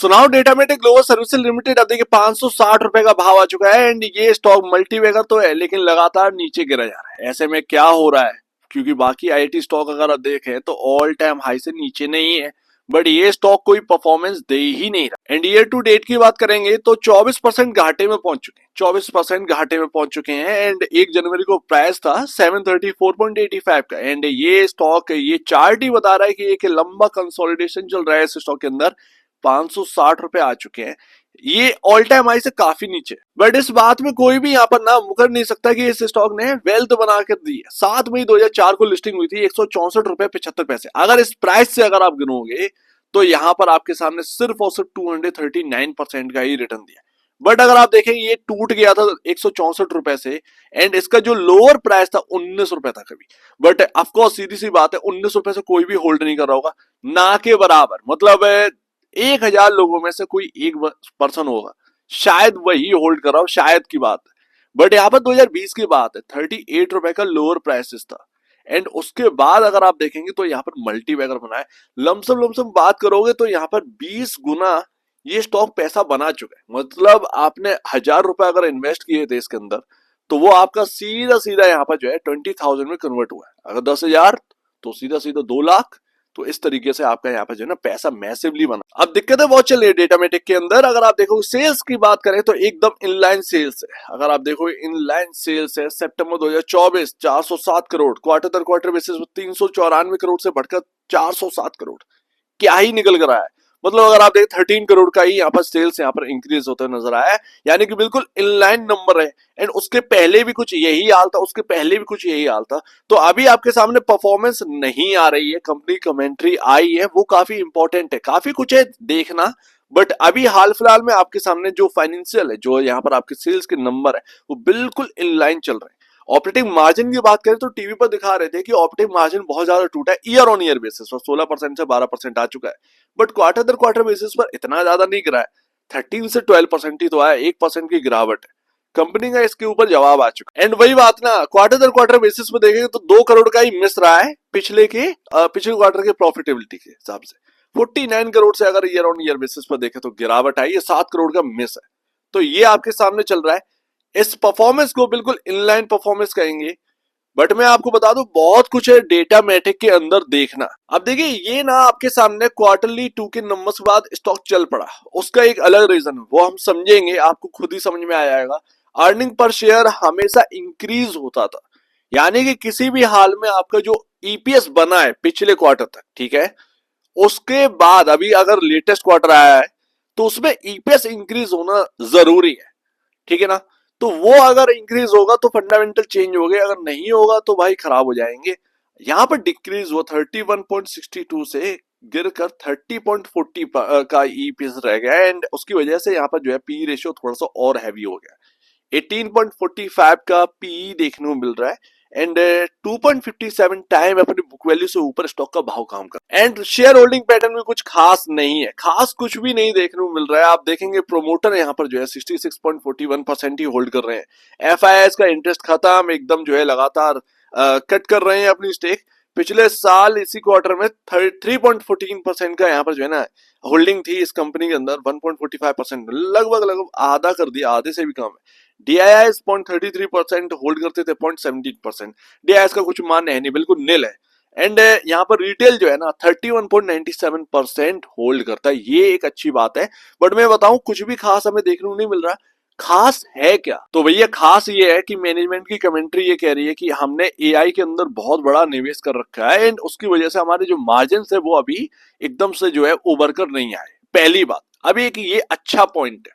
सुनाओ डेटामेटिक global services limited अब देखिए 560 रुपए का भाव आ चुका है एंड ये स्टॉक मल्टीबैगर तो है लेकिन लगातार नीचे गिरा जा रहा है। ऐसे में क्या हो रहा है, क्योंकि बाकी आईटी स्टॉक अगर आप देखें तो ऑल टाइम हाई से नीचे नहीं है, बट ये स्टॉक कोई परफॉर्मेंस दे ही नहीं रहा। एंड ईयर टू डेट की बात करेंगे तो 24% घाटे में पहुंच चुके हैं, 24% घाटे में पहुंच चुके हैं। एंड 1 जनवरी को प्राइस था 734.85 का एंड ये स्टॉक, ये चार्ट ही बता रहा है कि एक लंबा कंसोलिडेशन चल रहा है इस स्टॉक के अंदर। 560 रुपए आ चुके हैं, ये ऑल टाइम हाई से काफी नीचे। बट इस बात में कोई भी यहाँ पर ना मुकर नहीं सकता कि इस स्टॉक ने वेल्थ बना कर दी है। 7 मई 2004 को लिस्टिंग हुई थी 164.75 रुपए। अगर इस प्राइस से अगर आप गिनोगे तो यहाँ पर आपके सामने सिर्फ और सिर्फ 239% का ही रिटर्न दिया। बट अगर आप देखें ये टूट गया था 164 रुपए से एंड इसका जो लोअर प्राइस था 19 रुपए था कभी। बट ऑफकोर्स सीधी सी बात है 19 रुपए से कोई भी होल्ड नहीं कर रहा होगा, ना के बराबर। मतलब 1,000 लोगों में से कोई एक पर्सन होगा शायद वही होल्ड कर रहा हो, शायद की बात है। बट यहाँ पर 2020 की बात है, 38 रुपए का लोअर प्राइसेस था एंड उसके बाद अगर आप देखेंगे तो यहाँ पर मल्टी बैगर बना है। लमसम बात करोगे तो यहाँ पर 20 गुना ये स्टॉक पैसा बना चुका है। मतलब आपने 1,000 रुपए अगर इन्वेस्ट किए थे इसके अंदर तो वो आपका सीधा सीधा यहाँ पर जो है 20,000 में कन्वर्ट हुआ है। अगर 10,000 तो सीधा सीधा 2 लाख। तो इस तरीके से आपका यहाँ पर जो है ना पैसा मैसिवली बना। अब दिक्कतें बहुत चल रही है डेटामेटिक के अंदर। अगर आप देखो सेल्स की बात करें तो एकदम इनलाइन सेल्स है। अगर आप देखो इनलाइन सेल्स है सितंबर 2024 407 करोड़, क्वार्टर दर क्वार्टर बेसिस पर 394 करोड़ से बढ़कर 407 करोड़। क्या ही निकल कर आया है। मतलब अगर आप देखें 13 करोड़ का ही यहाँ पर सेल्स यहाँ पर इंक्रीज होता नजर आया है, यानी कि बिल्कुल इनलाइन नंबर है। एंड उसके पहले भी कुछ यही हाल था, उसके पहले भी कुछ यही हाल था। तो अभी आपके सामने परफॉर्मेंस नहीं आ रही है, कंपनी कमेंट्री आई है, वो काफी इंपॉर्टेंट है, काफी कुछ है देखना। बट अभी हाल फिलहाल में आपके सामने जो फाइनेंशियल है, जो यहाँ पर आपके सेल्स के नंबर है, वो बिल्कुल इनलाइन चल रहे हैं। ऑपरेटिंग मार्जिन की बात करें तो टीवी पर दिखा रहे थे कि ऑपरेटिंग मार्जिन बहुत ज्यादा टूटा है ईयर ऑन ईयर बेसिस पर, 16% से 12% आ चुका है। बट क्वार्टर दर क्वार्टर बेसिस पर इतना ज्यादा नहीं गिरा है, 13 से 12% ही तो आया, 1% की गिरावट है। कंपनी का इसके ऊपर जवाब आ चुका है। एंड वही बात ना, क्वार्टर दर क्वार्टर बेसिस पर देखेंगे तो 2 करोड़ का ही मिस रहा है पिछले क्वार्टर के प्रॉफिटेबिलिटी के हिसाब से। 49 करोड़ से अगर ईयर ऑन ईयर बेसिस पर देखें तो गिरावट आई है, 7 करोड़ का मिस है। तो ये आपके सामने चल रहा है। इस परफॉर्मेंस को बिल्कुल इनलाइन परफॉर्मेंस कहेंगे। बट मैं आपको बता दूं बहुत कुछ है डेटा मैटिक के अंदर देखना। अब देखिए ये ना आपके सामने क्वार्टरली 2 के नंबर्स के बाद स्टॉक चल पड़ा, उसका एक अलग रीजन है, वो हम समझेंगे, आपको खुद ही समझ में आ जाएगा। अर्निंग पर शेयर हमेशा इंक्रीज होता था, यानी कि किसी भी हाल में आपका जो ईपीएस बना है पिछले क्वार्टर तक, ठीक है, उसके बाद अभी अगर लेटेस्ट क्वार्टर आया है तो उसमें ईपीएस इंक्रीज होना जरूरी है, ठीक है ना। तो वो अगर इंक्रीज होगा तो फंडामेंटल चेंज हो गए, अगर नहीं होगा तो भाई खराब हो जाएंगे। यहाँ पर डिक्रीज हुआ 31.62 से गिरकर 30.40 का ईपीएस रह गया एंड उसकी वजह से यहाँ पर जो है पी रेशियो थोड़ा सा और हैवी हो गया। 18.45 का पी देखने को मिल रहा है एंड 2.57 टाइम अपनी बुक वैल्यू से ऊपर स्टॉक का भाव काम कर। एंड शेयर होल्डिंग पैटर्न में कुछ खास नहीं है, खास कुछ भी नहीं देखने को मिल रहा है। आप देखेंगे प्रोमोटर यहाँ पर जो है 66.41% ही होल्ड कर रहे हैं। एफआईआईस का इंटरेस्ट खत्म, एकदम जो है लगातार कट कर रहे हैं अपनी स्टेक। पिछले साल इसी क्वार्टर में 3.14% का यहाँ पर जो है ना होल्डिंग थी इस कंपनी के अंदर, 1.45% लगभग आधा कर दिया, आधे से भी कम है। डीआईआईएस 0.33% होल्ड करते थे, 0.17%। डीआईआईएस का कुछ मान है नहीं, बिल्कुल निल है। एंड यहाँ पर रिटेल जो है ना 31.97% होल्ड करता है, ये एक अच्छी बात है। बट मैं बताऊं कुछ भी खास हमें देखने को नहीं मिल रहा। खास है क्या, तो भैया खास ये है कि मैनेजमेंट की कमेंट्री ये कह रही है कि हमने एआई के अंदर बहुत बड़ा निवेश कर रखा है एंड उसकी वजह से हमारे जो मार्जिन है वो अभी एकदम से जो है उभर कर नहीं आए। पहली बात, अभी एक ये अच्छा पॉइंट है।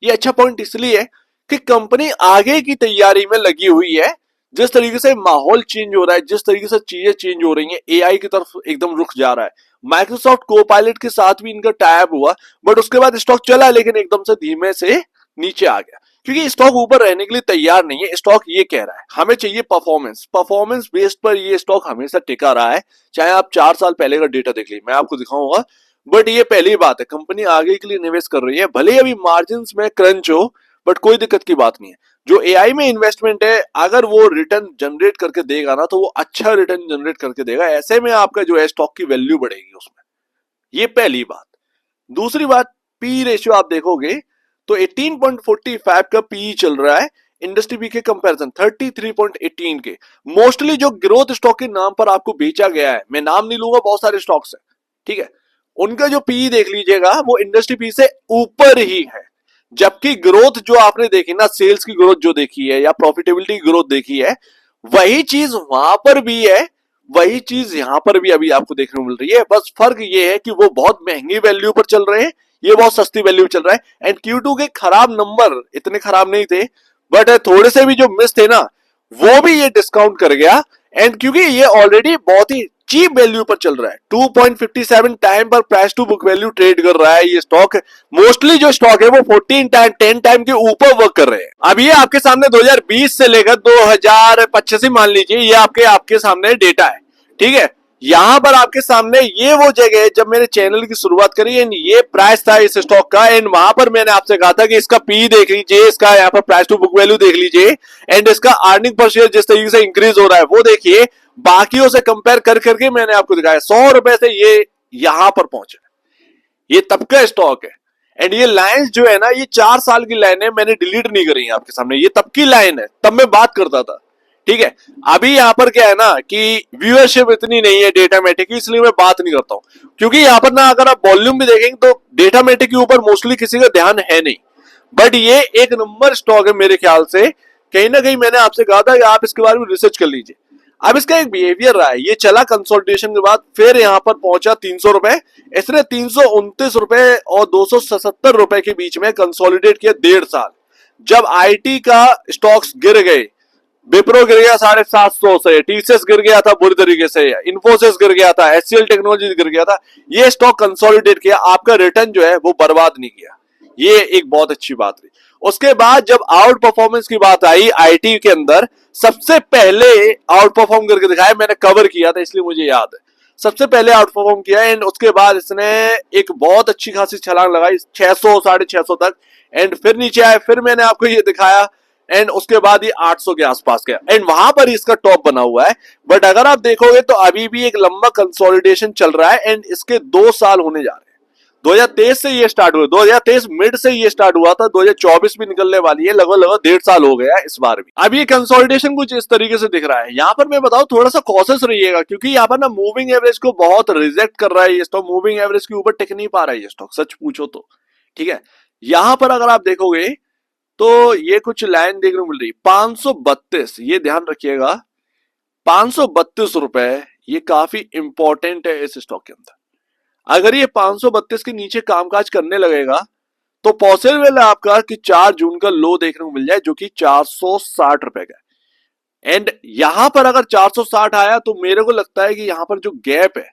ये अच्छा पॉइंट इसलिए है कि कंपनी आगे की तैयारी में लगी हुई है। जिस तरीके से माहौल चेंज हो रहा है, जिस तरीके से चीजें चेंज हो रही हैं, एआई की तरफ एकदम रुख जा रहा है। माइक्रोसॉफ्ट कोपायलट के साथ भी इनका टाई अप हुआ, बट उसके बाद स्टॉक चला लेकिन एकदम से धीमे से नीचे आ गया, क्योंकि स्टॉक ऊपर रहने के लिए तैयार नहीं है। स्टॉक ये कह रहा है हमें चाहिए परफॉर्मेंस, परफॉर्मेंस बेस्ड पर ये स्टॉक हमेशा टिका रहा है। चाहे आप 4 साल पहले का डेटा देख लीजिए, मैं आपको दिखाऊंगा। बट ये पहली बात है, कंपनी आगे के लिए निवेश कर रही है, भले ही अभी मार्जिन में क्रंच हो, बट कोई दिक्कत की बात नहीं है। जो एआई में इन्वेस्टमेंट है, अगर वो रिटर्न जनरेट करके देगा ना तो वो अच्छा रिटर्न जनरेट करके देगा। ऐसे में आपका जो है स्टॉक की वैल्यू बढ़ेगी उसमें, ये पहली बात। दूसरी बात, पी रेशियो आप देखोगे तो 18.45 का पी चल रहा है इंडस्ट्री पी के कंपैरिजन 33.18 के। मोस्टली जो ग्रोथ स्टॉक के नाम पर आपको बेचा गया है, मैं नाम नहीं लूंगा, बहुत सारे स्टॉक्स है, ठीक है, उनका जो पी देख लीजिएगा वो इंडस्ट्री पी से ऊपर ही है। जबकि ग्रोथ जो आपने देखी ना, सेल्स की ग्रोथ जो देखी है या प्रॉफिटेबिलिटी की ग्रोथ देखी है, वही चीज वहां पर भी है, वही चीज यहां पर भी अभी आपको देखने को मिल रही है। बस फर्क ये है कि वो बहुत महंगी वैल्यू पर चल रहे हैं, ये बहुत सस्ती वैल्यू चल रहा है। एंड Q2 के खराब नंबर इतने खराब नहीं थे, बट थोड़े से भी जो मिस थे ना, वो भी ये डिस्काउंट कर गया। एंड क्योंकि ये ऑलरेडी बहुत ही चीप वैल्यू पर चल रहा है, 2.57 टाइम पर price to book value trade कर रहा है ये स्टॉक। मोस्टली जो स्टॉक है वो 14 टाइम 10 टाइम के ऊपर वर्क कर रहे हैं। अब ये आपके सामने 2020 से लेकर 2025 मान लीजिए, ये आपके आपके सामने डेटा है, ठीक है। यहां पर आपके सामने ये वो जगह है जब मैंने चैनल की शुरुआत करी एंड ये प्राइस था इस स्टॉक का, एंड वहां पर मैंने आपसे कहा था कि इसका पी देख लीजिए, इसका यहाँ पर प्राइस टू बुक वैल्यू देख लीजिए, एंड इसका अर्निंग पर शेयर जिस तरीके से इंक्रीज हो रहा है वो देखिए। बाकियों से कंपेयर कर करके मैंने आपको दिखाया 100 रुपए से ये यहां पर पहुंचा, ये तब का स्टॉक है। एंड ये लाइन जो है ना, ये 4 साल की लाइन है, मैंने डिलीट नहीं करी है आपके सामने, ये तब की लाइन है, तब मैं बात करता था, ठीक है। अभी यहां पर क्या है ना कि व्यूअरशिप इतनी नहीं है डेटामेटिक की, इसलिए मैं बात नहीं करता हूं, क्योंकि यहां पर ना अगर आप वॉल्यूम भी देखेंगे तो डेटामेटिक के ऊपर मोस्टली किसी का ध्यान है नहीं। बट ये एक नंबर स्टॉक है मेरे ख्याल से, कहीं ना कहीं मैंने आपसे कहा था कि आप इसके बारे में रिसर्च कर लीजिए। अब इसका एक बिहेवियर रहा है, ये चला कंसोलिडेशन के बाद फिर यहां पर पहुंचा 300 रुपए, इसने 329 रुपए और 277 रुपए के बीच में कंसोलिडेट किया 1.5 साल। जब आईटी का स्टॉक्स गिर गए, विप्रो गिर गया 750 से, टीसीएस गिर गया था बुरी तरीके से, इन्फोसिस गिर गया था, एचसीएल टेक्नोलॉजी गिर गया था, ये स्टॉक कंसोलिडेट किया, आपका रिटर्न जो है वो बर्बाद नहीं किया, ये एक बहुत अच्छी बात रही। उसके बाद जब आउट परफॉर्मेंस की बात आई आईटी के अंदर, सबसे पहले आउट परफॉर्म करके दिखाया, मैंने कवर किया था इसलिए मुझे याद है, सबसे पहले आउट परफॉर्म किया। एंड उसके बाद इसने एक बहुत अच्छी खासी छलांग लगाई 600 650 तक, एंड फिर नीचे आए, फिर मैंने आपको ये दिखाया, एंड उसके बाद ये 800 के आसपास गया, एंड वहां पर इसका टॉप बना हुआ है। बट अगर आप देखोगे तो अभी भी एक लंबा कंसोलिडेशन चल रहा है, एंड इसके 2 साल होने जा रहे हैं। 2023 से ये स्टार्ट हुआ, 2023 मिड से ये स्टार्ट हुआ था, 2024 भी निकलने वाली है, लगभग लगभग 1.5 साल हो गया इस बार भी। अब ये कंसोलिडेशन कुछ इस तरीके से दिख रहा है। यहाँ पर मैं बताऊं थोड़ा सा कॉशियस रहिएगा, क्योंकि यहाँ पर ना मूविंग एवरेज को बहुत रिजेक्ट कर रहा है ये स्टॉक, मूविंग एवरेज के ऊपर टिक नहीं पा रहा है ये स्टॉक, सच पूछो तो, ठीक है। यहां पर अगर आप देखोगे तो ये कुछ लाइन देखने को मिल रही 532, ये ध्यान रखिएगा 532 रुपए, ये काफी इंपॉर्टेंट है इस स्टॉक के अंदर। अगर ये 532 के नीचे कामकाज करने लगेगा तो पॉसिबल है आपका कि 4 जून का लो देखने को मिल जाए, जो कि 460 रुपए का है। एंड यहां पर अगर 460 आया तो मेरे को लगता है कि यहां पर जो गैप है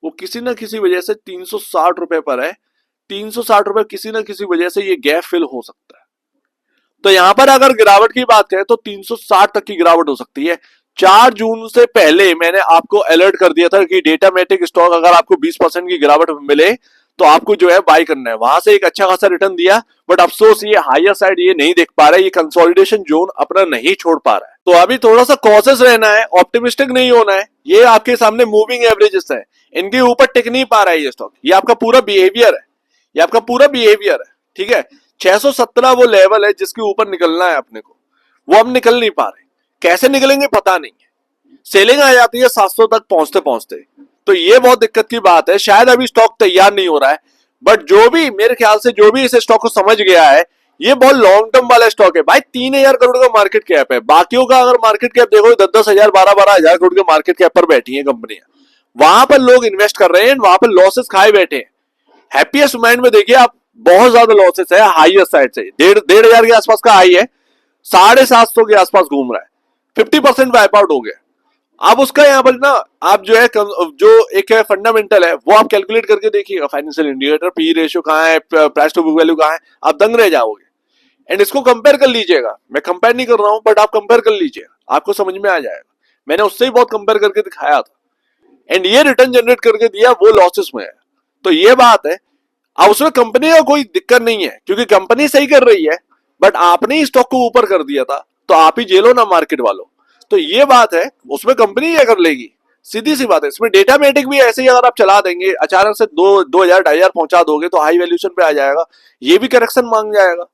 वो किसी ना किसी वजह से 360 रुपए पर है, 360 रुपए किसी ना किसी वजह से ये गैप फिल हो सकता है। तो यहां पर अगर गिरावट की बात करें तो 360 तक की गिरावट हो सकती है। 4 जून से पहले मैंने आपको अलर्ट कर दिया था कि डेटामेटिक स्टॉक अगर आपको 20% की गिरावट मिले तो आपको जो है बाय करना है, वहां से एक अच्छा खासा रिटर्न दिया। बट अफसोस ये हायर साइड ये नहीं देख पा रहा है, ये कंसोलिडेशन जोन अपना नहीं छोड़ पा रहा है। तो अभी थोड़ा सा कॉशियस रहना है, ऑप्टिमिस्टिक नहीं होना है। ये आपके सामने मूविंग एवरेजेस है, इनके ऊपर टिक नहीं पा रहा है ये स्टॉक, ये आपका पूरा बिहेवियर है, ये आपका पूरा बिहेवियर है, ठीक है। 617 वो लेवल है जिसके ऊपर निकलना है अपने को, वो हम निकल नहीं पा रहे। कैसे निकलेंगे पता नहीं है, सेलिंग आ जाती है 700 तक पहुंचते पहुंचते, तो ये बहुत दिक्कत की बात है। शायद अभी स्टॉक तैयार नहीं हो रहा है, बट जो भी मेरे ख्याल से जो भी इस स्टॉक को समझ गया है, ये बहुत लॉन्ग टर्म वाला स्टॉक है भाई। 3000 करोड़ का मार्केट कैप है, बाकियों का अगर मार्केट कैप देखो 10-10 हजार 12-12 हजार करोड़ के मार्केट कैप पर बैठी है कंपनियां, वहां पर लोग इन्वेस्ट कर रहे हैं, वहां पर लॉसेस खाए बैठे हैं। हैप्पीएस्ट माइंड में देखिए आप, बहुत ज्यादा लॉसेस है, हाईएस्ट साइड से 1.5 हजार के आसपास का हाई है, 750 के आसपास घूम रहा है, 50% वाइप आउट हो गया। अब उसका यहाँ पर ना आप जो है जो एक है फंडामेंटल है वो आप कैलकुलेट करके देखिएगा, फाइनेंशियल इंडिकेटर, पी रेशियो कहाँ है, प्राइस टू बुक वैल्यू कहाँ है, आप दंग रह जाओगे। एंड इसको कंपेयर कर लीजिएगा, मैं कंपेयर नहीं कर रहा हूं बट आप कंपेयर कर लीजिएगा, आपको समझ में आ जाएगा। मैंने उससे ही बहुत कंपेयर करके दिखाया था, एंड ये रिटर्न जनरेट करके दिया, वो लॉसेस में है। तो ये बात है। अब उसमें कंपनी का कोई दिक्कत नहीं है, क्योंकि कंपनी सही कर रही है, बट आपने ही स्टॉक को ऊपर कर दिया था, तो आप ही जेलो ना मार्केट वालों। तो ये बात है, उसमें कंपनी क्या कर लेगी, सीधी सी बात है। इसमें डेटामेटिक भी ऐसे ही अगर आप चला देंगे, अचानक से 2,000 2,500 पहुंचा दोगे तो हाई वैल्यूएशन पे आ जाएगा, ये भी करेक्शन मांग जाएगा।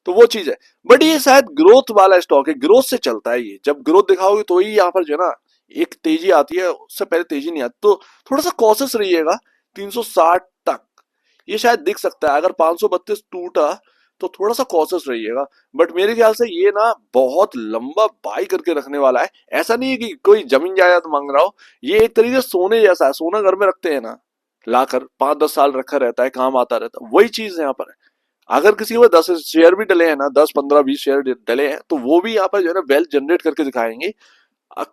तो वो चीज है। बट ये शायद ग्रोथ वाला स्टॉक है, ग्रोथ से चलता है ये, जब ग्रोथ दिखाओगे तो ही यहाँ पर जो है ना एक तेजी आती है, उससे पहले तेजी नहीं आती। तो थोड़ा सा कॉशियस रहिएगा। 360 तक ये शायद दिख सकता है, अगर 532 टूटा तो थोड़ा सा कॉशियस रहिएगा। बट मेरे ख्याल से ये ना बहुत लंबा बाई करके रखने वाला है। ऐसा नहीं है कि कोई जमीन जायदाद मांग रहा हो, ये एक तरीके से सोने जैसा है। सोना घर में रखते हैं ना, लाकर 5-10 साल रखा रहता है, काम आता रहता है, वही चीज यहाँ पर है। अगर किसी के पास 10 शेयर भी डले हैं ना, 10 15 20 शेयर डले हैं, तो वो भी यहाँ पर जो है ना वेल्थ जनरेट करके दिखाएंगे।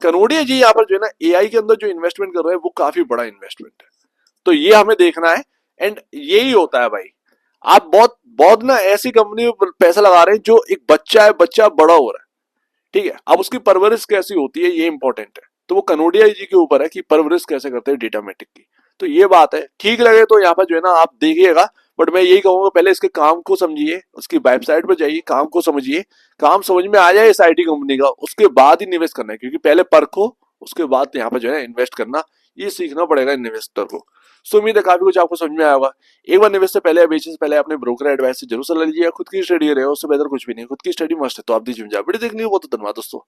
कनोडिया जी यहाँ पर जो है ना एआई के अंदर जो इन्वेस्टमेंट कर रहे हैं वो काफी बड़ा इन्वेस्टमेंट है। तो ये हमें देखना है। एंड यही होता है भाई, आप बहुत बहुत ना ऐसी कंपनी में पैसा लगा रहे हैं जो एक बच्चा है, बच्चा बड़ा हो रहा है, ठीक है। अब उसकी परवरिश कैसी होती है ये इंपॉर्टेंट है। तो वो कनोडिया जी के ऊपर है कि परवरिश कैसे करते हैं डेटामेटिक की। तो ये बात है, ठीक लगे तो यहाँ पर जो है ना आप देखिएगा। बट मैं यही कहूंगा, पहले इसके काम को समझिए, उसकी वेबसाइट पर जाइए, काम को समझिए, काम समझ में आ जाए इस आईटी कंपनी का, उसके बाद ही निवेश करना है। क्योंकि पहले परखो, उसके बाद यहाँ पर जो है इन्वेस्ट करना, ये सीखना पड़ेगा इन्वेस्टर को। सो उम्मीद है काफी कुछ आपको समझ में आया होगा। एक बार निवेश से पहले या बेचने से पहले अपने ब्रोकर एडवाइस से जरूर सलाह लीजिए। खुद की स्टडी करेगा, उससे बेहतर कुछ भी नहीं। खुद की स्टडी मस्ट है तो आप दीजिए। वीडियो देखने के लिए बहुत धन्यवाद दोस्तों।